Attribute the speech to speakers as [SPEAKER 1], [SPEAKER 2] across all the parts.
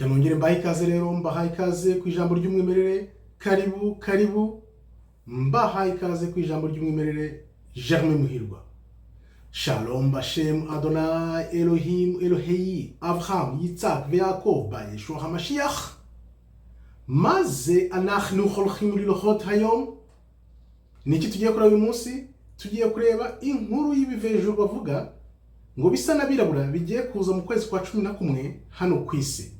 [SPEAKER 1] reka nongere mbahe ikaze rero, mbahaye ikaze ku ijambo ry'umwimerere. Karibu mbahaye ikaze ku ijambo ry'umwimerere. Germain Muhirwa. Shalom Bashem Adonai Elohim Elohei Avraham Yitzhak veYaakov Yeshua HaMashiach. Maze anachnu holchim lilochot hayom. Niki tugiye kureba uyu munsi? Tugiye kureba inkuru y'ibivejuru bavuga ngo bisa n'abirabura bigiye kuza mu kwezi kwa 11 hano ku isi.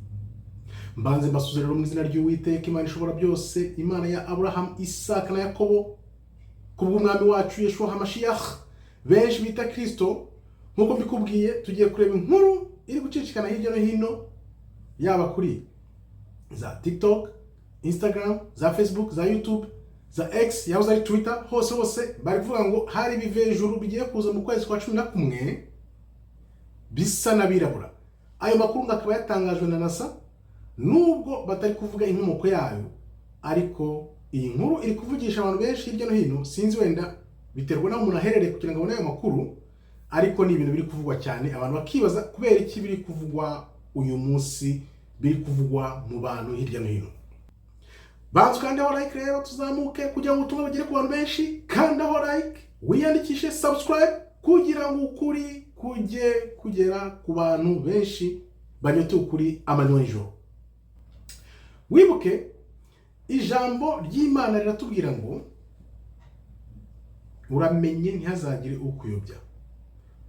[SPEAKER 1] Mbanze mbasuze rero mu izina ry'Uwiteka Imana ishobora byose, Imana ya Abraham, Isaka na Yakobo, kubw'umwami wacu Yeshua HaMashiach benshi bita Kristo. Nkuko mbikubwiye, tugiye kureba inkuru iri gucicikana hirya no hino, yaba kuri za TikTok, Instagram, za Facebook, za YouTube, za X, yahoze ari Twitter, hose bari kuvuga ngo hari ibivejuru bigiye kuza mu kwezi kwa 11 bisa n'abirabura. Ayo makuru akaba yatangajwe na NASA, nubwo batari kuvuga inkomoko yayo, ariko iyi nkuru iri kuvugisha abantu benshi hirya no hino. Sinzi wenda biterwa naho umuntu aherereye kugira ngo abone ayo makuru, ariko ni ibintu biri kuvugwa cyane. Abantu bakibaza kubera iki biri kuvugwa uyu munsi, biri kuvugwa mu bantu hirya no hino. Bantu kandi aho like rero tuzamuke kugira ngo ubutumwa bugere ku bantu benshi. Kandi aho like, wiyandikishe subscribe kugira ngo ukuri kujye kugera ku bantu benshi banyotewe ukuri amanywa n'ijoro. Wibuke ijambo ry'Imana riratubwira ngo uramenye ntihazagire ukuyobya,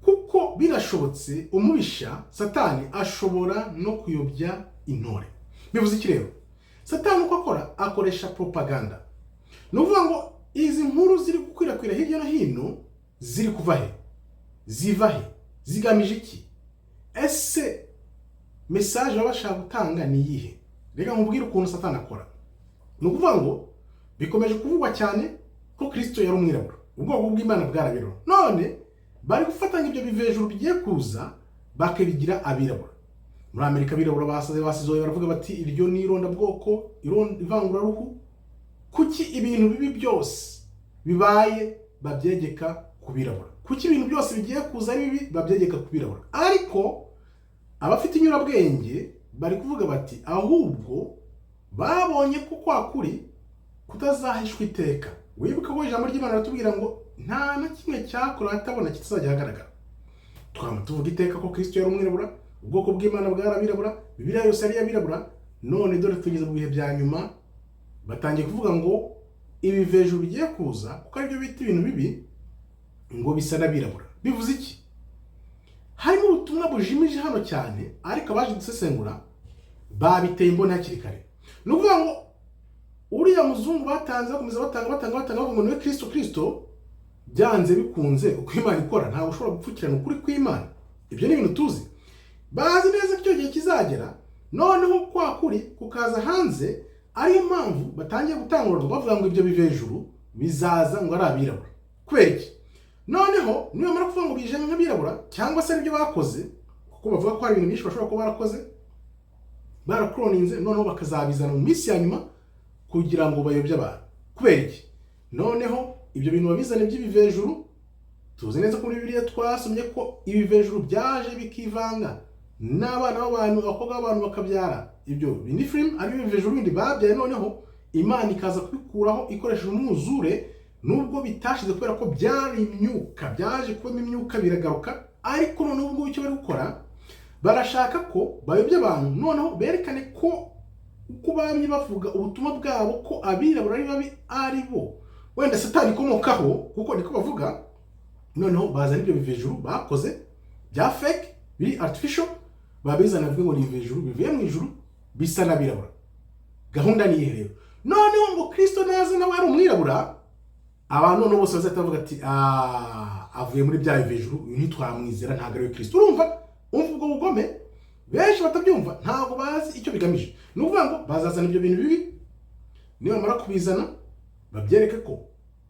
[SPEAKER 1] kuko birashobotse umubisha Satani ashobora no kuyobya intore. Bivuze iki rero? Satani uko akora, akoresha propaganda. Nuvuga ngo izi nkuru ziri gukwirakwira hirya no hino ziri kuva he? Ziva he? Zigamije iki? Ese message babashaka gutanga ni yihe? Reka nkubwire ukuntu Satani akora. Nukuvuga ngo bikomeje kuvugwa cyane ko Kristo yari umwirabura, ubwoko bw'Imana bwarabirora. None bari gufatanya ibyo bivejuru bigiye kuza bakabigira abirabura. Muri Amerika abirabura basizoye baravuga bati iryo ni ironda bwoko, ivangura ruhu. Kuki ibintu bibi byose bibaye babyegeka kubirabura? Kuki ibintu byose bigiye kuza ari bibi babyegeka kubirabura? Ariko abafite inyurabwenge bari kuvuga bati ahubwo babonye ko kwakuri kutazahishwa iteka. Wibuka ko ijambo ry'Imana ratubwira ngo nta na kimwe cyakora hatabona kitazajya hagaragara. Twama tuvuga iteka ko Kristo yari umwirabura, ubwoko bw'Imana bwarabirabura, Bibiliya yose ari yabirabura. None dore tugeze mu bihe bya nyuma, batangiye kuvuga ngo ibivejuru bigiye kuza kuko ari byo bita ibintu bibi ngo bisa n'abirabura. Bivuze iki? Harimo ubutumwa bujimije hano cyane, ariko abaje gusesengura babiteye imboni hakiri kare. Nuvuga ngo uriya muzungu batanze bakomeza batanga ngo niwe Kristo, byanze bikunze uko Imana ikora ntawe ushobora gupfukirana ukuri kw'Imana. Ibyo ni ibintu tuzi. Bazi neza ko icyo gihe kizagera, noneho kwa kuri kukaza hanze. Ariyo mpamvu batangiye gutangura bavuga ngo ibyo bivejuru bizaza ngo ari abirabura. Kubera iki? Noneho niyo mara kuvuga ngo bije nk'abirabura cyangwa se aribyo bakoze, kuko bavuga ko hari ibintu byinshi bashobora kuba barakoze, barakroninze, noneho bakazabizana mu minsi ya nyuma kugira ngo bayobye abantu. Kubera iki? Noneho ibyo bintu babizane by'ibivejuru, tuzi neza ko muri Bibiliya twasomye ko ibivejuru byaje bikivanga n'abana b'abantu, abakobwa b'abantu bakabyara. Ibyo bindi film ari ibivejuru bindi babyaye, noneho Imana ikaza kubikuraho ikoresheje umwuzure, nubwo bitashize kubera ko byari imyuka, byaje kuba imyuka biragaruka. Ariko noneho ubwo icyo bari gukora, barashaka ko bayobya abantu, noneho berekane ko uko bamye bavuga ubutumwa bwabo ko abirabura ari babi ari bo wenda Satani ikomokaho, kuko niko bavuga. Noneho bazana ibyo bivejuru bakoze bya fake, biri artificial, babizana bavuga ngo ni ibivejuru bivuye mu ijuru bisa n'abirabura. Gahunda ni ihe rero. Noneho ngo Kristo naza nawe ari umwirabura, abantu none bose bazatavuga ati avuye muri bya bivejuru, uyu ntitwamwizera, ntago ari Kristo. Urumva ubwo bugome benshi batabyumva, ntago bazi icyo bigamije. Nuvuga ngo bazazana ibyo bintu bibi, niba mara kubizana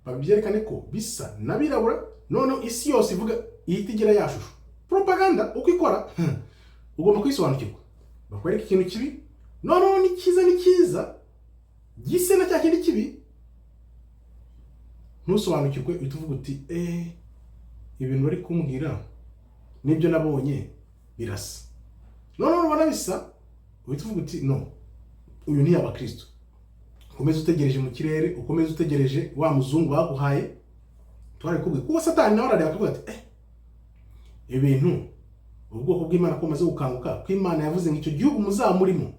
[SPEAKER 1] babyerekane ko bisa n'abirabura, noneho isi yose ivuga ihita igira yashusho. Propaganda uko ikora ugomba kwisobanukirwa. Bakwereka ikintu kibi, noneho ni cyiza gise na cya kindi kibi, ntusobanukirwe uhita uvuga uti ibintu bari kumbwira nibyo nabonye birasa. Noneho ubona bisa uhita uvuga uti no, uyu ni abakristo. Ukomeze utegereje mu kirere, ukomeze utegereje wa muzungu baguhaye, twarikubwiye kuko Satani nawe arareba akavuga ati ibintu ubwoko bw'Imana ko maze gukanguka, ko Imana yavuze ngo icyo gihugu muzamurimo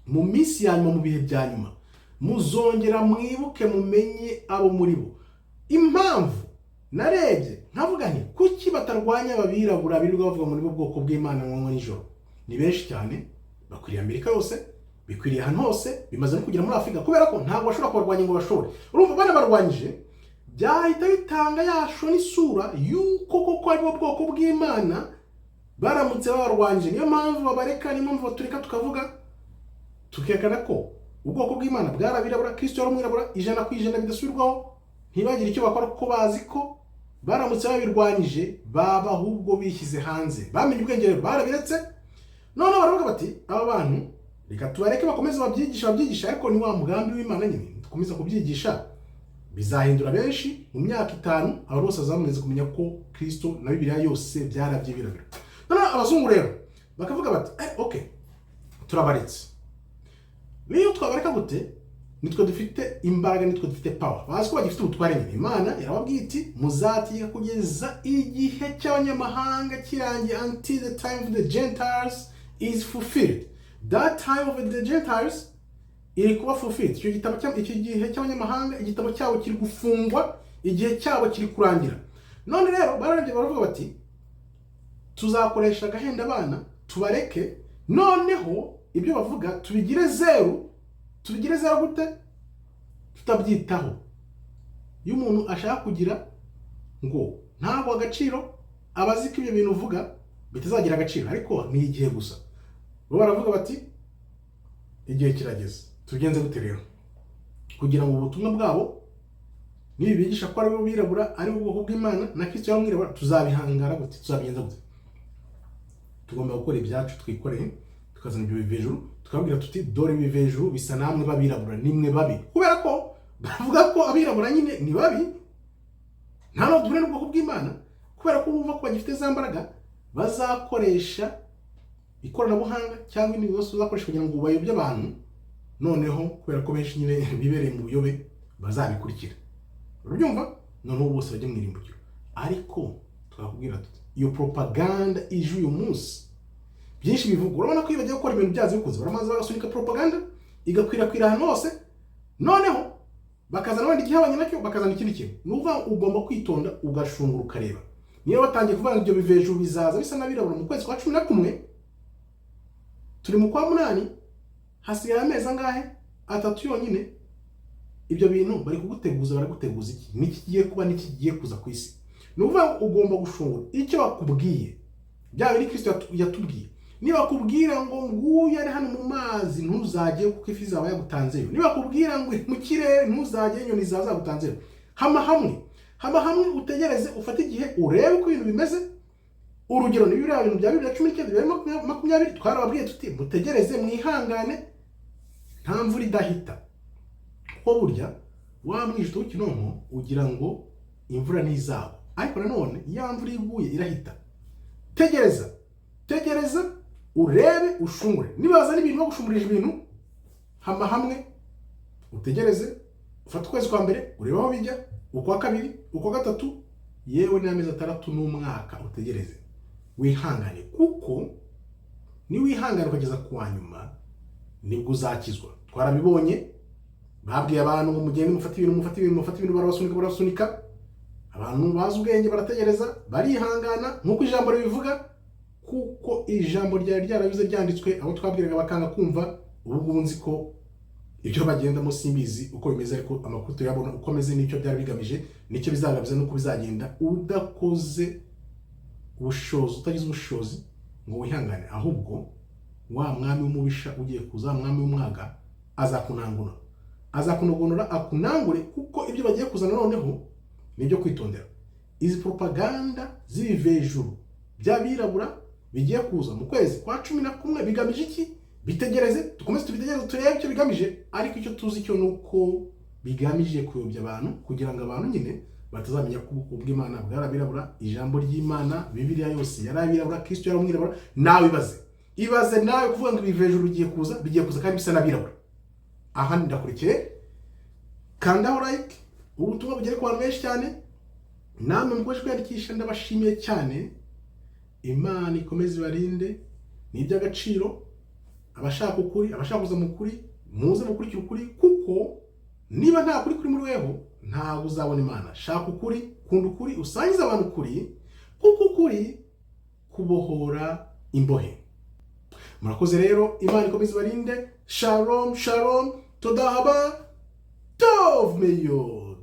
[SPEAKER 1] mu minsi ya nyuma, mu bihe bya nyuma, muzongera mwibuke mumenye abo muri bo. Impamvu narebye nkavuga nti kuki batarwanya abirabura birirwa bavuga muri bo bwoko bw'Imana ngo nijoro? Ni benshi cyane, bakwiriye Amerika yose, bikwiriye ahantu hose, bimaze no kugera muri Afurika, kubera ko ntabwo bashobora kubarwanya ngo bashobore. Urumva bana barwanyije byahita bitanga yasho n'isura yuko koko ari bo bwoko bw'Imana baramutse babarwanyije. Niyo mpamvu babareka, niyo mpamvu batureka tukavuga tukekana ko ubwoko bw'Imana bwarabirabura, Kristo yari umwirabura 100% bidasubirwaho, ntibagire icyo bakora kuko bazi ko baramutse babirwanyije baba ahubwo bishyize hanze. Bamenye ubwenge rero, barabiretse. None baravuga bati aba bantu reka tubareke bakomeze babyigisha, ariko ni wa mugambi w'Imana nyine, dukomeza kubyigisha, bizahindura benshi mu myaka 5 abo bose bazameze kumenya ko Kristo na Bibiliya yose byarabyibirabira. None abazungu rero bakavuga bati okay, turabaretse. Niyo twabareka gute? Nitwe dufite imbaraga, nitwe dufite power. Bazi ko bagifite ubutware nyine. Imana yarababwiye iti muzatiga kugeza igihe cy'abanyamahanga kirangiye, until the time of the Gentiles is fulfilled. That time of the Gentiles iri kuba fulfilled. Icyo gihe cy'abanyamahanga, igitabo cyabo kiri gufungwa, igihe cyabo kiri kurangira. None rero bararabye baravuga bati tuzakoresha gahenda abana, tubareke, noneho ibyo bavuga tubigire zero gute? Tutabyitaho. Iyo umuntu ashaka kugira ngo ntabwo agaciro, abazi ko ibyo bintu uvuga bitazagira agaciro, ariko ni igihe gusa. Bo baravuga bati igihe kirageze. Tugenze gute rero kugira ngo ubutumwa bwabo nibi bigisha ko ari bo birabura, ari ubwoko bw'Imana na Kristo yamwirabura, tuzabihangara gute? Tuzabigenza gute? Tugomba gukora ibyacu twikoreye, tukazana ibyo bivejuru, tukabwira tuti dore ibivejuru bisa namwe babirabura, nimwe babi. Kubera ko bavuga ko abirabura nyine ni babi, nta no dure n'ubwoko bw'Imana, kubera ko bumva ko bagifite za mbaraga bazakoresha ikoranabuhanga cyangwa ibindi byose bazakoresha kugira ngo bayobye abantu. Noneho kubera ko benshi nyine bibereye mu buyobe bazabikurikira. Urubyumva? Noneho bose bajye mu irimbukiro. Ariko twakubwira tuti iyo propaganda ije uyu munsi, byinshi bivuga, urabona ko iyo bagiye gukora ibintu byazo bikuze, baramaze bagasunika propaganda igakwirakwira ahantu hose, noneho bakazana wenda igihabanye nacyo, bakazana ikindi kintu. Nuvuga ugomba kwitonda ugashungura ukareba. Niyo batangiye kuvuga ibyo bivejuru bizaza bisa n'abirabura mu kwezi kwa 11, turi mu kwa 8, hasigaye amezi angahe? 3 yonyine. Ibyo bintu bari kuguteguza, baraguteguza iki? Niki kigiye kuba, niki kigiye kuza ku isi. Nuvuga ugomba gushungura icyo bakubwiye. Bya biri Kristo yatubwiye. Niba kubwira ngo nguye ari hano mu mazi ntuzajye kuko ifi zawe yagutanzeyo, niba kubwira ngo mu kirere ntuzajye inyoni zaza gutanzeyo, hama hamwe utegereze, ufate igihe urebe uko ibintu bimeze. Urugero ni biriya bintu bya 2019 2020 twarababwiye tuti mutegereze, mwihangane, nta mvura idahita. Ko burya wa mwijito w'ikinonko ugira ngo imvura ntizaba, ariko nanone ya mvura iguye irahita. Tegereza urebe, ushungure. Nibaza n'ibintu bagushumurije ibintu, hama hamwe utegereze, ufata ukwezi kwa mbere urebe aho bijya, ukwa kabiri, ukwa gatatu, yewe n'amezi 3 n'umwaka utegereze. Wihangane, kuko ni wihangane ukageza ku nyuma nibwo uzakizwa. Twarabibonye, babwiye abantu ngo mugende mufata ibintu barabasunika. Abantu bazi ubwenge barategereza, barihangana nkuko ijambo ribivuga, kuko ijambo ryari ryarabize ryanditswe, abo twabwiraga bakanga kumva. Ubu nzi ko ibyo bagendamo simbizi uko bimeze, ariko amakuru tuyabona uko ameze n'icyo byari bigamije, nicyo bizagabiza nuko bizagenda. Udakoze ubushobozi, utagize ubushobozi ngo wihangane, ahubwo wa mwami w'umubisha ugiye kuza, mwami w'umwaga, azakunogonora akunangure, kuko ibyo bagiye kuzana noneho nibyo kwitondera. Izi propaganda z'ibivejuru by'abirabura bigiye kuza mu kwezi kwa 11 bigamije iki? Bitegereze, dukomeze tubitegereze, turebe icyo bigamije. Ariko icyo tuzi cyo nuko bigamije kuyobya abantu, kugira ngo abantu nyine batazamenya ko ubwoko bw'Imana bwarabirabura. Ijambo ry'Imana, Bibiliya yose yarabirabura, Kristo yari umwirabura. Nawe ibaze ibaze nawe kuvuga ngo ibiva hejuru bigiye kuza kandi bisa n'abirabura. Aha ndakurikiye, kandaho like, ubutumwa bugere ku bantu benshi cyane, namwe mukomeje kwiyandikisha ndabashimiye cyane. Imana ikomeze ibarinde, ni iby'agaciro. Abashaka ukuri, abashaka kuza mu kuri, muze mukurikira ukuri, kuko niba nta kuri kuri muri weho ntabwo uzabona Imana. Shaka ukuri, kunda ukuri, usangize abantu ukuri, kuko ukuri kubohora imbohe. Murakoze rero, Imana ikomeze ibarinde. Shalom, shalom, todahaba, tov meyo.